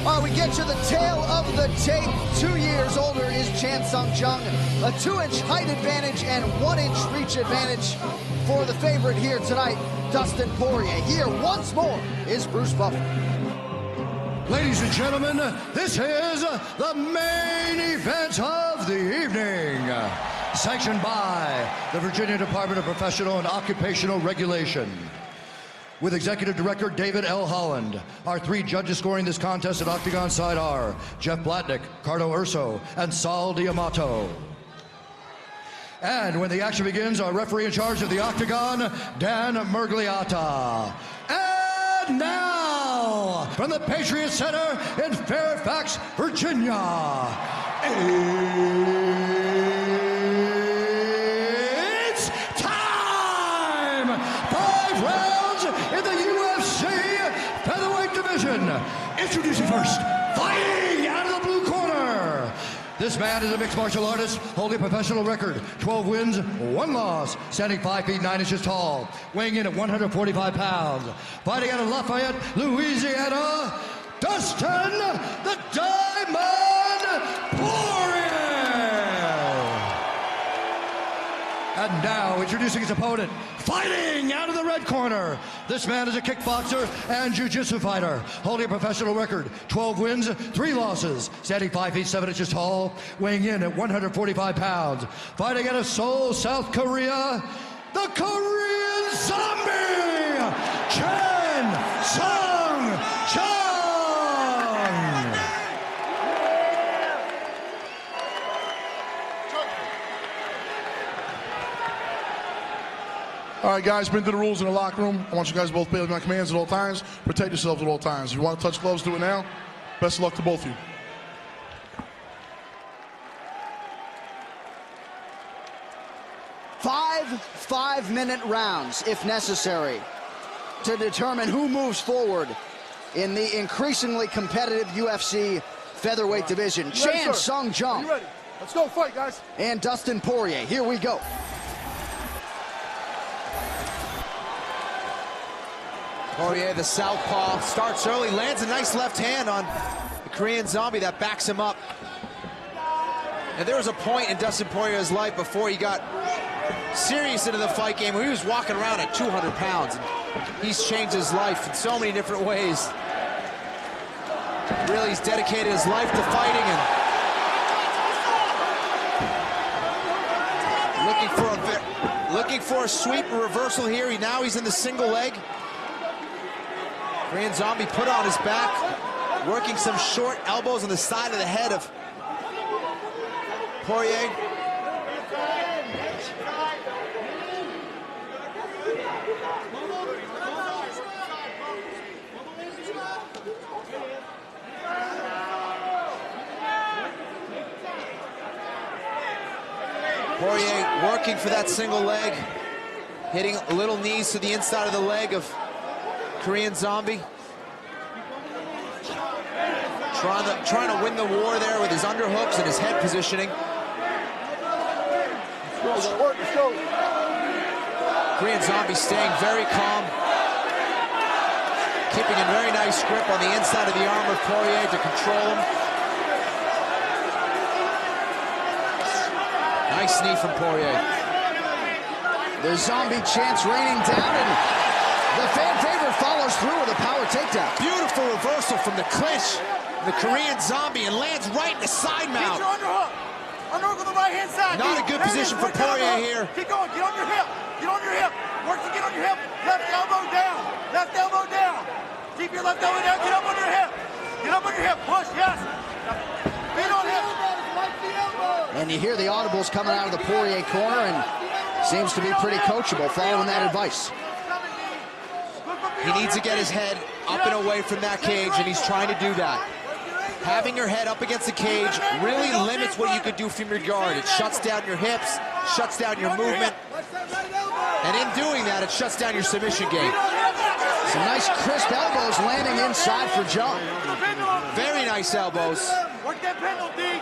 All right, we get to the tail of the tape. 2 years older is Chan Sung Jung. A 2-inch height advantage and 1-inch reach advantage for the favorite here tonight, Dustin Poirier. Here once more is Bruce Buffer. Ladies and gentlemen, this is the main event of the evening. Sanctioned by the Virginia Department of Professional and Occupational Regulation. With Executive Director David L. Holland. Our 3 judges scoring this contest at Octagon side are Jeff Blatnick, Carlo Urso, and Sal D'Amato. And when the action begins, our referee in charge of the Octagon, Dan Murgliata. And now, from the Patriot Center in Fairfax, Virginia, it's time! 5 rounds in the UFC featherweight division. Introducing first, fighting out of the blue corner. This man is a mixed martial artist, holding a professional record, 12 wins, 1 loss, standing 5 feet 9 inches tall, weighing in at 145 pounds. Fighting out of Lafayette, Louisiana, Dustin the Diamond Poirier. And now, introducing his opponent, fighting out of the red corner. This man is a kickboxer and jiu-jitsu fighter, holding a professional record, 12 wins, 3 losses, standing 5 feet 7 inches tall, weighing in at 145 pounds. Fighting out of Seoul, South Korea, the Korean Zombie, Chan Sung Jung. All right, guys, been through the rules in the locker room. I want you guys both to obey my commands at all times. Protect yourselves at all times. If you want to touch gloves, do it now. Best of luck to both of you. Five-minute rounds, if necessary, to determine who moves forward in the increasingly competitive UFC featherweight division. Chan Sung Jung. You ready? Let's go fight, guys. And Dustin Poirier. Here we go. Poirier, the southpaw, starts early, lands a nice left hand on the Korean Zombie that backs him up. And there was a point in Dustin Poirier's life before he got serious into the fight game where he was walking around at 200 pounds. And he's changed his life in so many different ways. Really, he's dedicated his life to fighting and looking for a sweep or reversal here. Now he's in the single leg. Korean Zombie put on his back, working some short elbows on the side of the head of Poirier. Poirier working for that single leg, hitting little knees to the inside of the leg of Korean Zombie. Trying to win the war there with his underhooks and his head positioning. Korean Zombie staying very calm, keeping a very nice grip on the inside of the arm of Poirier to control him. Nice knee from Poirier. The Zombie chants raining down, and the fan favorite follows through with a power takedown. Beautiful reversal from the clinch, the Korean Zombie, and lands right in the side mount. Get your underhook. Underhook on the right-hand side. Not a good position for Poirier here. Keep going. Get on your hip. Get on your hip. Work to get on your hip. Left elbow down. Left elbow down. Keep your left elbow down. Get up on your hip. Get up on your hip. Push. Yes. Feet on hip. And you hear the audibles coming out of the Poirier corner, and seems to be pretty coachable following that advice. He needs to get his head up and away from that cage, and he's trying to do that. Having your head up against the cage really limits what you could do from your guard. It shuts down your hips, shuts down your movement, and in doing that, it shuts down your submission game. Some nice crisp elbows landing inside for Jung. Very nice elbows. Work that penalty.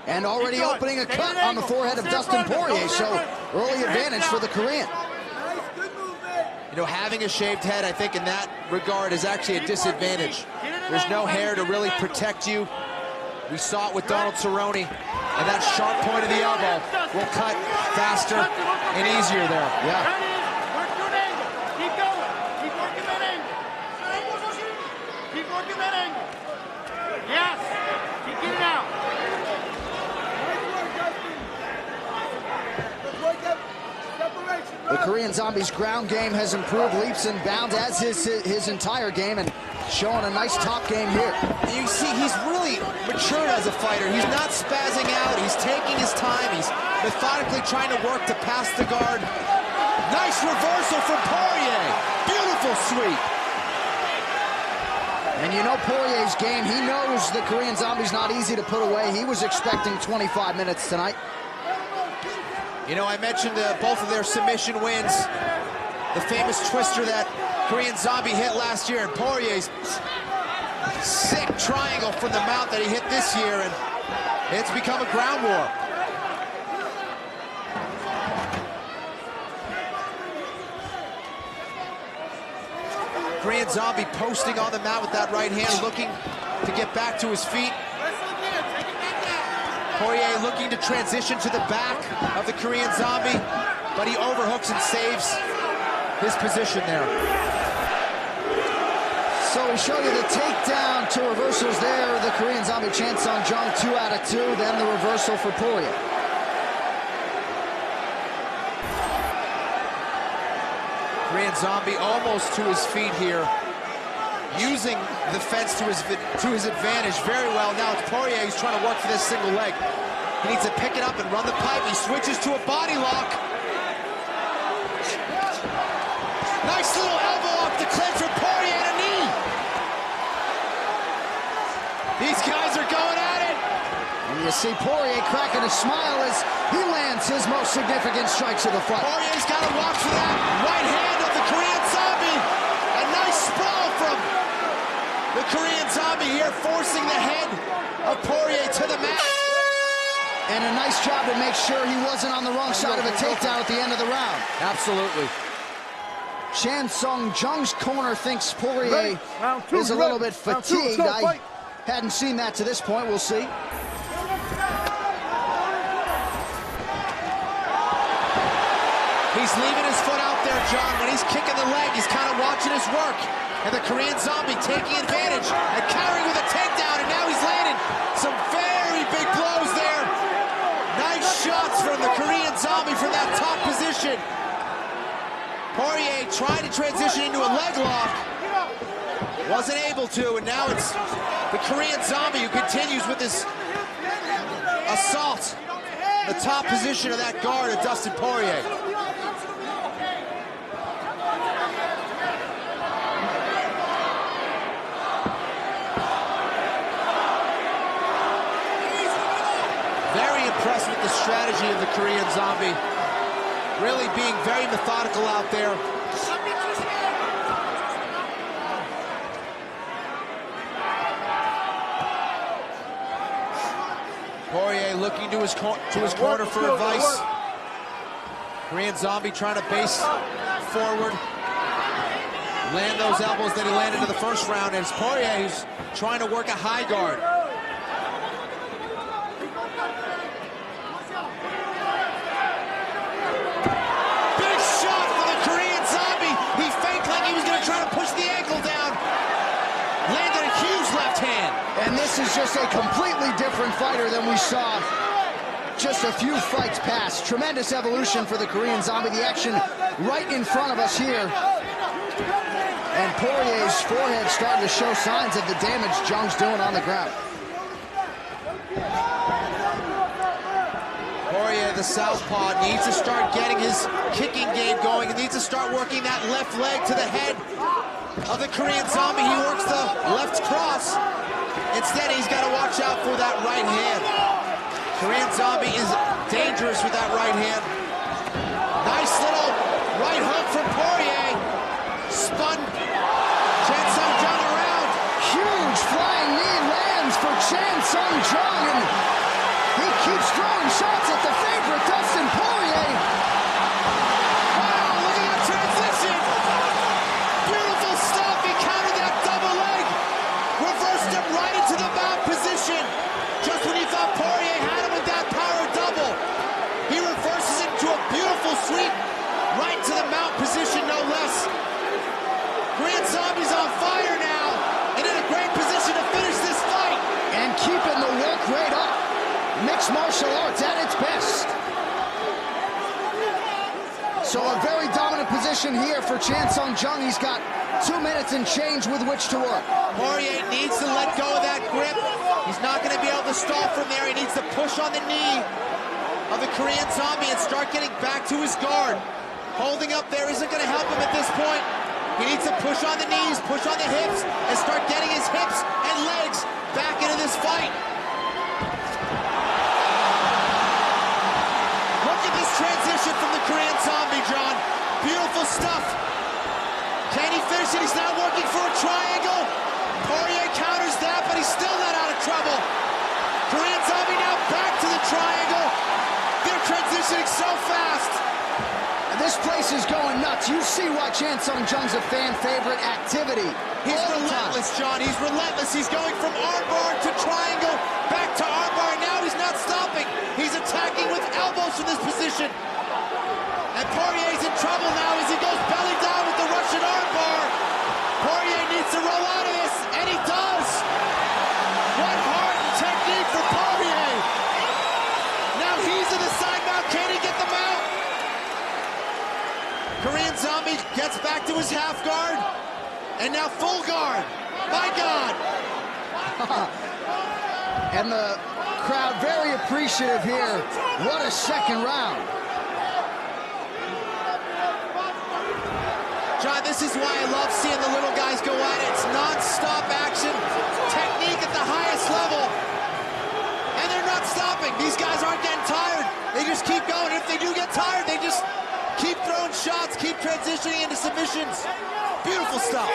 And already opening a cut on the forehead of Dustin Poirier, so early advantage for the Korean. You know, having a shaved head, I think in that regard, is actually a disadvantage. Get it There's no hair to really protect you. We saw it with Donald Cerrone, and that sharp point of the elbow will cut faster and easier there. Yeah. Work your angle. Keep going. Keep working that angle. Keep working that angle. Yes. Keep getting out. The Korean Zombie's ground game has improved leaps and bounds, as his entire game, and showing a nice top game here. You see, he's really matured as a fighter. He's not spazzing out. He's taking his time. He's methodically trying to work to pass the guard. Nice reversal from Poirier. Beautiful sweep. And you know Poirier's game. He knows the Korean Zombie's not easy to put away. He was expecting 25 minutes tonight. You know, I mentioned both of their submission wins. The famous twister that Korean Zombie hit last year, and Poirier's sick triangle from the mount that he hit this year, and it's become a ground war. Korean Zombie posting on the mat with that right hand, looking to get back to his feet. Poirier looking to transition to the back of the Korean Zombie, but he overhooks and saves his position there. So we show you the takedown to reversals there. The Korean Zombie Chan Sung Jung, 2 out of 2. Then the reversal for Poirier. Korean Zombie almost to his feet here, using the fence to his advantage very well. Now it's Poirier who's trying to work for this single leg. He needs to pick it up and run the pipe. He switches to a body lock. Nice little elbow off the clinch from Poirier and a knee. These guys are going at it. And you see Poirier cracking a smile as he lands his most significant strikes of the fight. Poirier's got to watch for that right hand of the Korean Zombie. A nice sprawl from the Korean Zombie here, forcing the head of Poirier to the mat. And a nice job to make sure he wasn't on the wrong side of a takedown at the end of the round. Absolutely. Chan Sung Jung's corner thinks Poirier is a little bit fatigued. I hadn't seen that to this point. We'll see. He's leaving his foot out there, John. When he's kicking the leg, he's kind of watching his work. And the Korean Zombie taking advantage and countering with a takedown. And now he's landed some very big blows there. Nice shots from the Korean Zombie from that top position. Poirier tried to transition into a leg lock. Wasn't able to, and now it's the Korean Zombie who continues with this assault. The top position of that guard of Dustin Poirier. Very impressed with the strategy of the Korean Zombie. Really being very methodical out there. Poirier looking to his corner for advice. Korean Zombie trying to base forward. Land those elbows that he landed in the first round. And it's Poirier who's trying to work a high guard. Big shot for the Korean Zombie. He faked like he was going to try to push the ankle down. Landed a huge left hand. And this is just a completely different fighter than we saw just a few fights past. Tremendous evolution for the Korean Zombie. The action right in front of us here. And Poirier's forehead starting to show signs of the damage Jung's doing on the ground. Poirier, the southpaw, needs to start getting his kicking game going. He needs to start working that left leg to the head of the Korean Zombie. He works the left cross. Instead, he's got to watch out for that right hand. Korean Zombie is dangerous with that right hand. Nice little right hook from Poirier. Spun Chan Sung Jung around. Huge flying knee lands for Chan Sung Jung, and he keeps throwing shots at the favorite, Dustin Poirier. Wow, look at that transition. Beautiful stuff. He countered that double leg. mixed martial arts at its best. So a very dominant position here for Chan Sung Jung. He's got 2 minutes and change with which to work. Poirier needs to let go of that grip. He's not going to be able to stall from there. He needs to push on the knee of the Korean Zombie and start getting back to his guard. Holding up there isn't going to help him at this point. He needs to push on the knees, push on the hips, and start getting his hips and legs back into this fight. Look at this transition from the Korean Zombie, John. Beautiful stuff. Can he finish it? He's now working for a triangle. Poirier counters that, but he's still not out of trouble. Korean Zombie now back to the triangle. They're transitioning so fast. And this place is going nuts. You see why Chan Sung Jung's a fan favorite. Activity. He's relentless, John. He's relentless. He's going from armbar to triangle, back to armbar. Now he's not stopping. He's attacking with elbows from this position. And Poirier's in trouble now as he goes belly down with the Russian armbar. Poirier needs to roll out of this, and he does. What heart and technique for Poirier. Now he's in the side mount. Can he get the mount? Korean Zombie gets back to his half guard. And now full guard. My God. And the crowd very appreciative here. What a second round. John, this is why I love seeing the little guys go at it. It's non-stop action, technique at the highest level. And they're not stopping. These guys aren't getting tired. They just keep going. If they do get tired, they just keep throwing shots, keep transitioning into submissions. Beautiful stuff.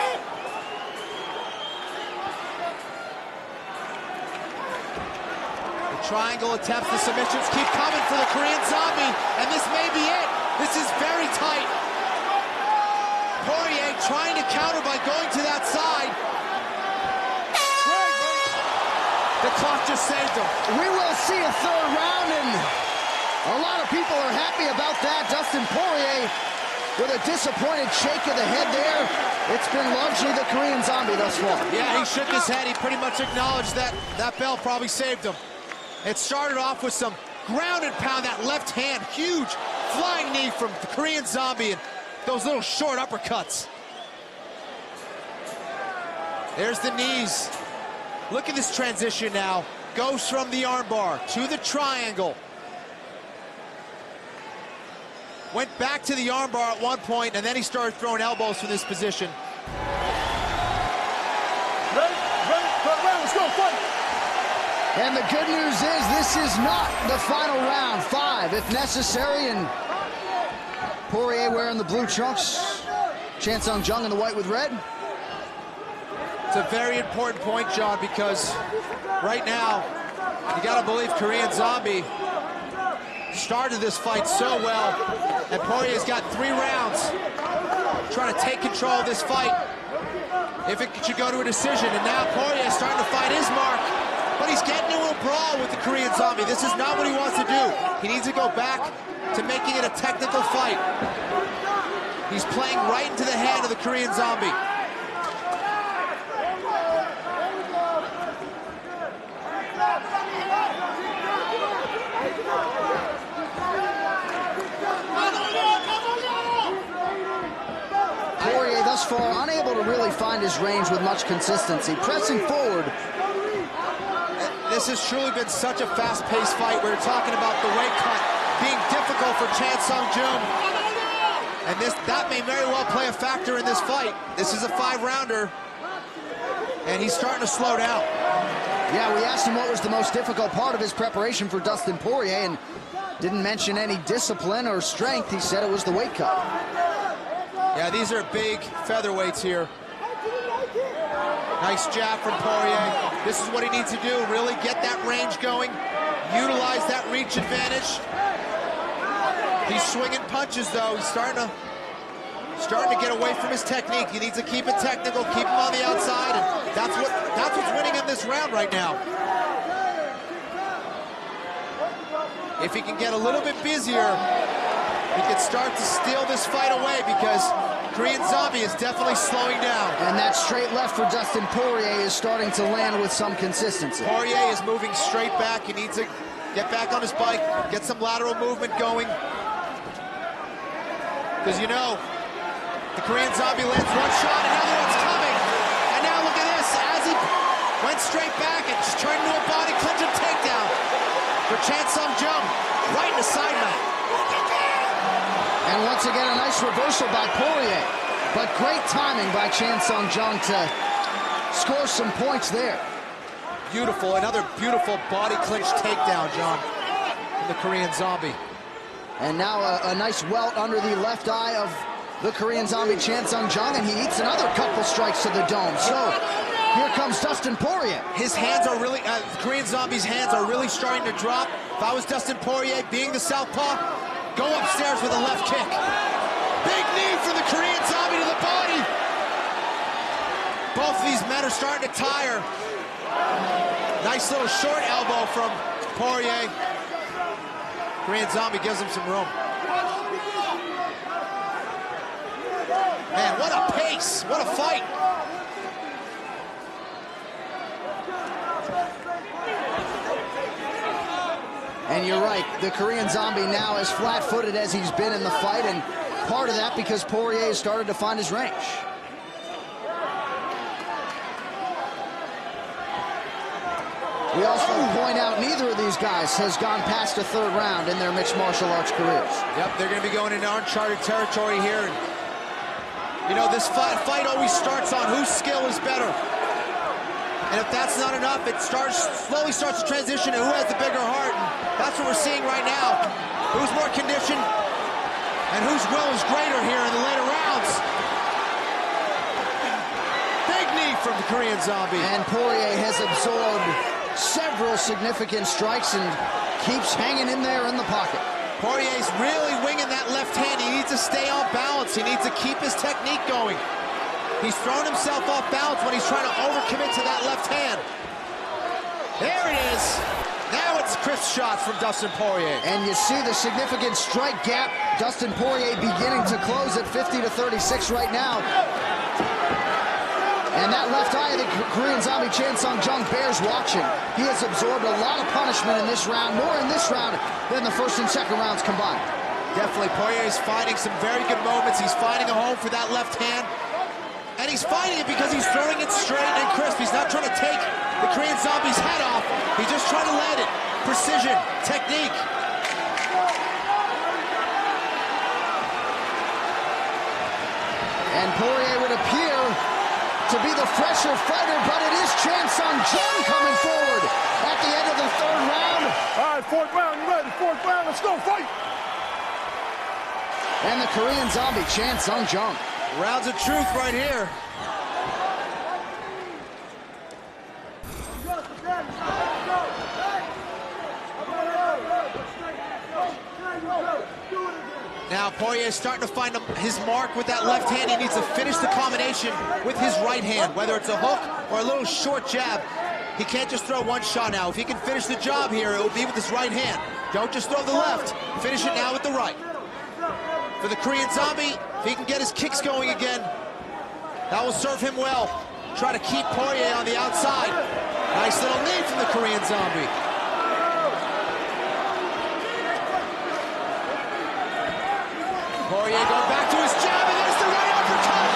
The triangle attempts, the submissions keep coming for the Korean Zombie, and this may be it. This is very tight. Poirier trying to counter by going to that side. The clock just saved him. We will see a third round, and a lot of people are happy about that. Dustin Poirier with a disappointed shake of the head there. It's been largely the Korean Zombie thus far. Yeah, he shook his head. He pretty much acknowledged that that bell probably saved him. It started off with some ground and pound, that left hand, huge flying knee from the Korean Zombie, and those little short uppercuts. There's the knees. Look at this transition now. Goes from the armbar to the triangle. Went back to the armbar at one point, and then he started throwing elbows from this position. Ready? Third round, let's go, fight! And the good news is this is not the final round. 5 if necessary, and Poirier wearing the blue trunks. Chan Sung Jung in the white with red. It's a very important point, John, because right now, you gotta believe Korean Zombie started this fight so well, and Poirier's got 3 rounds trying to take control of this fight if it should go to a decision. And now Poirier's starting to find his mark, but he's getting into a brawl with the Korean Zombie. This is not what he wants to do. He needs to go back to making it a technical fight. He's playing right into the hand of the Korean Zombie. Poirier thus far unable to really find his range with much consistency. Pressing forward. This has truly been such a fast-paced fight. We're talking about the weight cut being difficult for Chan Sung Jung. And that may very well play a factor in this fight. This is a 5-rounder, and he's starting to slow down. Yeah, we asked him what was the most difficult part of his preparation for Dustin Poirier, and didn't mention any discipline or strength. He said it was the weight cut. Yeah, these are big featherweights here. Nice jab from Poirier. This is what he needs to do, really get that range going, utilize that reach advantage. He's swinging punches, though. He's starting to get away from his technique. He needs to keep it technical, keep him on the outside, and that's what's winning him this round right now. If he can get a little bit busier, he can start to steal this fight away, because Korean Zombie is definitely slowing down. And that straight left for Dustin Poirier is starting to land with some consistency. Poirier is moving straight back. He needs to get back on his bike, get some lateral movement going. Because you know, the Korean Zombie lands one shot, another one's coming. And now look at this, as he went straight back and just turned into a body clinch and takedown for Chan Sung Jung, right in the side mat. And once again, a nice reversal by Poirier. But great timing by Chan Sung Jung to score some points there. Beautiful, another beautiful body clinch takedown, John, from the Korean Zombie. And now a nice welt under the left eye of the Korean Zombie, Chan Sung Jung, and he eats another couple strikes to the dome. So here comes Dustin Poirier. His hands are really, the Korean Zombie's hands are really starting to drop. If I was Dustin Poirier, being the southpaw, go upstairs with a left kick. Big knee from the Korean Zombie to the body. Both of these men are starting to tire. Nice little short elbow from Poirier. Korean Zombie gives him some room. Man, what a pace, what a fight. And you're right, the Korean Zombie now as flat-footed as he's been in the fight, and part of that because Poirier has started to find his range. We also point out neither of these guys has gone past the third round in their mixed martial arts careers. Yep, they're going to be going into uncharted territory here. You know, this fight always starts on whose skill is better. And if that's not enough, it slowly starts to transition to who has the bigger heart. And that's what we're seeing right now. Who's more conditioned and whose will is greater here in the later rounds. Big knee from the Korean Zombie. And Poirier has absorbed several significant strikes and keeps hanging in there in the pocket. Poirier's really winging that left hand. He needs to stay on balance. He needs to keep his technique going. He's thrown himself off balance when he's trying to overcommit to that left hand. There it is. Now it's crisp shots from Dustin Poirier. And you see the significant strike gap. Dustin Poirier beginning to close at 50-36 right now. And that left eye of the Korean Zombie, Chan Sung Jung, bears watching. He has absorbed a lot of punishment in this round, more in this round than the first and second rounds combined. Definitely, Poirier is finding some very good moments. He's finding a home for that left hand. And he's finding it because he's throwing it straight and crisp. He's not trying to take the Korean Zombie's head off. He's just trying to land it. Precision, technique. And Poirier would appear to be the fresher fighter, but it is Chan Sung Jung coming forward at the end of the third round. All right, fourth round, you ready? Fourth round, let's go, fight! And the Korean Zombie, Chan Sung Jung. Rounds of truth right here. Now Poirier's starting to find his mark with that left hand. He needs to finish the combination with his right hand, whether it's a hook or a little short jab. He can't just throw one shot now. If he can finish the job here, it will be with his right hand. Don't just throw the left. Finish it now with the right. For the Korean Zombie, if he can get his kicks going again, that will serve him well. Try to keep Poirier on the outside. Nice little knee from the Korean Zombie. Poirier going back to his jab, and there's the right uppercut.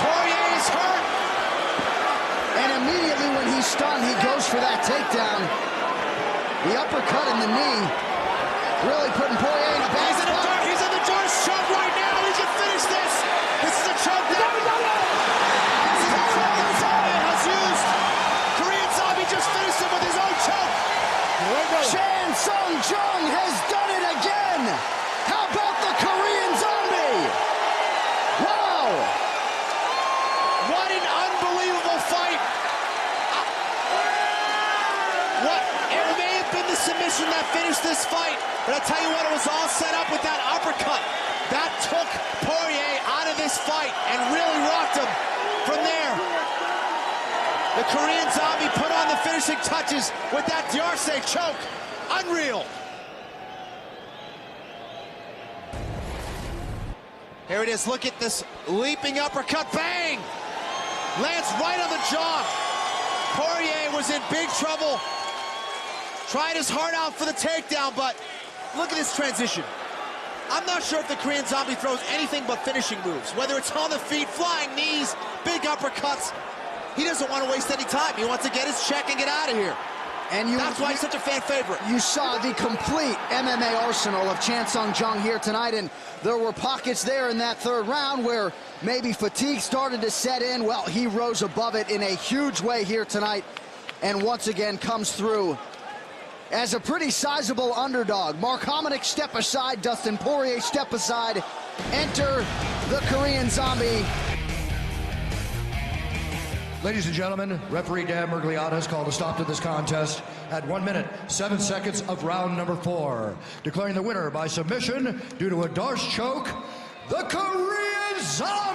Poirier is hurt. And immediately when he's stunned, he goes for that takedown. The uppercut and the knee really putting Poirier in a bad spot. He's in the George choke right now. He can finish this. This is a choke down. This is a choke that Zombie has used. Korean Zombie just finished him with his own choke. Chan Sung Jung has done it again. How about the Korean Zombie? Wow. What an unbelievable fight. It may have been the submission that finished this fight, but I'll tell you what, it was all set up with that uppercut. That took Poirier out of this fight and really rocked him from there. The Korean Zombie put on the finishing touches with that Diarse choke. Unreal. Here it is. Look at this leaping uppercut. Bang! Lands right on the jaw. Poirier was in big trouble. Tried his heart out for the takedown, but look at this transition. I'm not sure if the Korean Zombie throws anything but finishing moves, whether it's on the feet, flying knees, big uppercuts. He doesn't want to waste any time. He wants to get his check and get out of here. And that's why he's such a fan favorite. You saw the complete MMA arsenal of Chan Sung Jung here tonight, and there were pockets there in that third round where maybe fatigue started to set in. Well, he rose above it in a huge way here tonight, and once again comes through as a pretty sizable underdog. Mark Hominick, step aside. Dustin Poirier, step aside. Enter the Korean Zombie. Ladies and gentlemen, referee Dan Mergliata has called a stop to this contest at 1 minute, 7 seconds of round number 4. Declaring the winner by submission due to a Darce choke, the Korean Zombie!